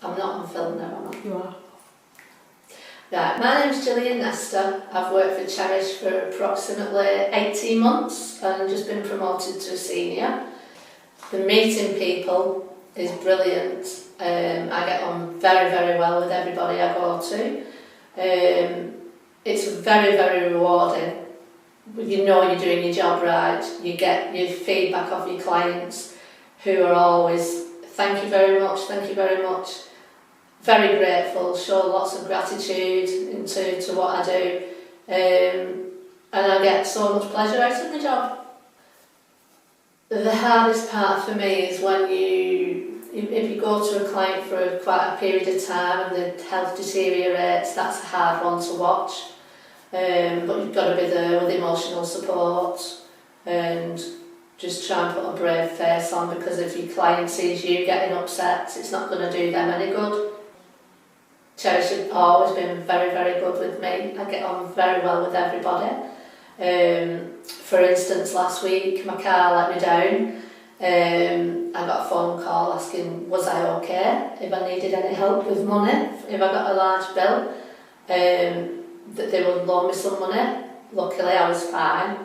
I'm not on film now, am I? You are. Right, my name's Gill and Sam. I've worked for Cherish for approximately 18 months and just been promoted to a senior. The meeting people is brilliant. I get on very, very well with everybody I go to. It's very, very rewarding. You know you're doing your job right. You get your feedback off your clients who are always, thank you very much, thank you very much. Very grateful, show lots of gratitude to what I do, and I get so much pleasure out of the job. The hardest part for me is when if you go to a client for quite a period of time and the health deteriorates, that's a hard one to watch. But you've got to be there with emotional support and just try and put a brave face on, because if your client sees you getting upset, it's not going to do them any good. Cherish has always been very, very good with me. I get on very well with everybody. For instance, last week my car let me down. I got a phone call asking was I okay, if I needed any help with money, if I got a large bill, that they would loan me some money. Luckily I was fine.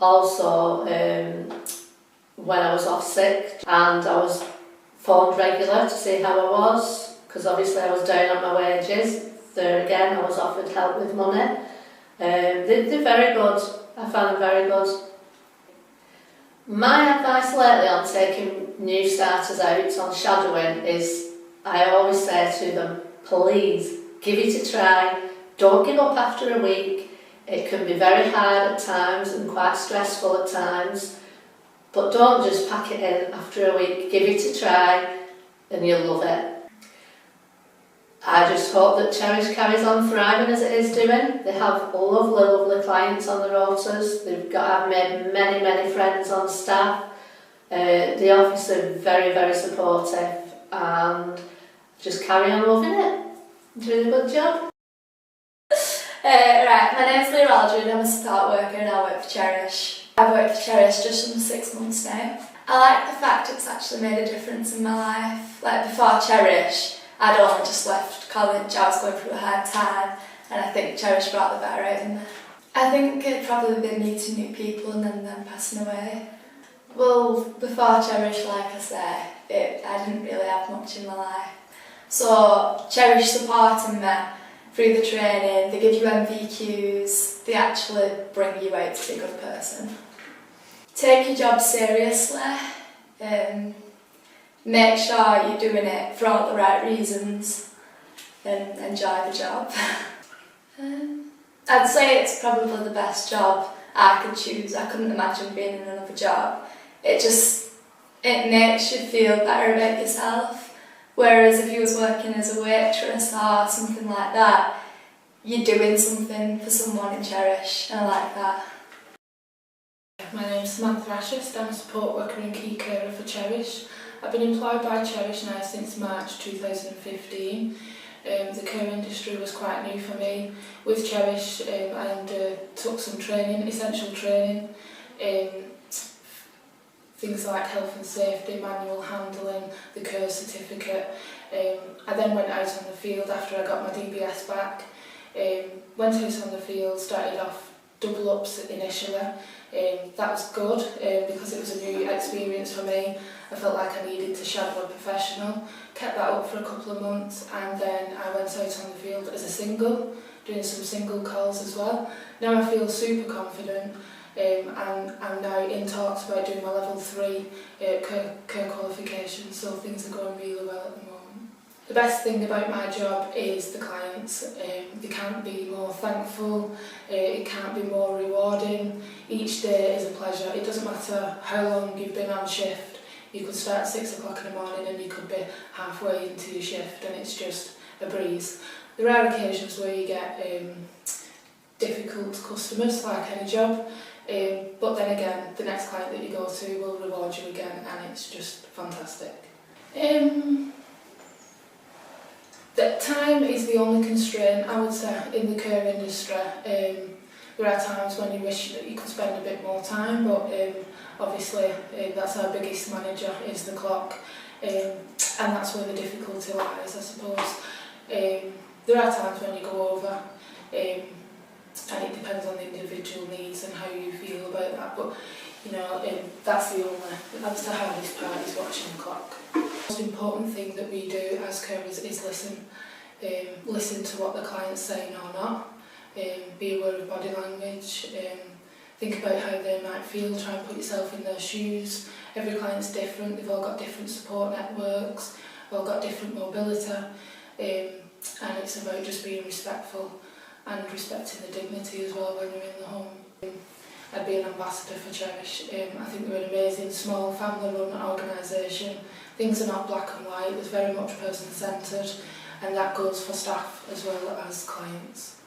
Also, when I was off sick and I was phoned regular to see how I was, because obviously I was down on my wages. There again, I was offered help with money. They're very good. I found them very good. My advice lately on taking new starters out on shadowing is, I always say to them, please give it a try. Don't give up after a week. It can be very hard at times and quite stressful at times, but don't just pack it in after a week. Give it a try and you'll love it. I just hope that Cherish carries on thriving as it is doing. They have lovely, lovely clients on the rotors. I've made many, many friends on staff. The office are very, very supportive and just carry on loving it. Doing a good job. Right, my name's Leah and I'm a support worker and I work for Cherish. I've worked for Cherish just under 6 months now. I like the fact it's actually made a difference in my life. Like before Cherish, I'd only just left college, I was going through a hard time, and I think Cherish brought the better out in me. I think it'd probably be meeting new people and then them passing away. Well, before Cherish, like I say, I didn't really have much in my life. So Cherish supporting me through the training, they give you MVQs, they actually bring you out to be a good person. Take your job seriously. Make sure you're doing it for all the right reasons and enjoy the job. I'd say it's probably the best job I could choose. I couldn't imagine being in another job. It makes you feel better about yourself. Whereas if you was working as a waitress or something like that, you're doing something for someone in Cherish, and I like that. My name's Samantha Ashurst. I'm a support worker and key carer for Cherish. I've been employed by Cherish now since March 2015. The care industry was quite new for me. With Cherish, I took some training, essential training, things like health and safety, manual handling, the care certificate. I then went out on the field after I got my DBS back. Went out on the field, started off double ups initially. That was good because it was a new experience for me. I felt like I needed to shadow a professional. Kept that up for a couple of months and then I went out on the field as a single, doing some single calls as well. Now I feel super confident and I'm now in talks about doing my level 3 care qualification, so things are going really well at the moment. The best thing about my job is the clients. They can't be more thankful, it can't be more rewarding. Each day is a pleasure. It doesn't matter how long you've been on shift. You could start at 6 o'clock in the morning and you could be halfway into your shift and it's just a breeze. There are occasions where you get difficult customers, like any job, but then again, the next client that you go to will reward you again and it's just fantastic. That time is the only constraint, I would say, in the care industry. There are times when you wish that you could spend a bit more time, but obviously that's our biggest manager, is the clock. and that's where the difficulty lies, I suppose. There are times when you go over, and it depends on the individual needs and how you feel about that, but you know, that's the hardest part, is watching the clock. The most important thing that we do as carers is listen. Listen to what the client's saying or not, be aware of body language, think about how they might feel, try and put yourself in their shoes. Every client's different, they've all got different support networks, they've all got different mobility, and it's about just being respectful and respecting the dignity as well when you're in the home. I'd be an ambassador for Cherish. I think we're an amazing small family-run organisation. Things are not black and white, it's very much person-centred, and that goes for staff as well as clients.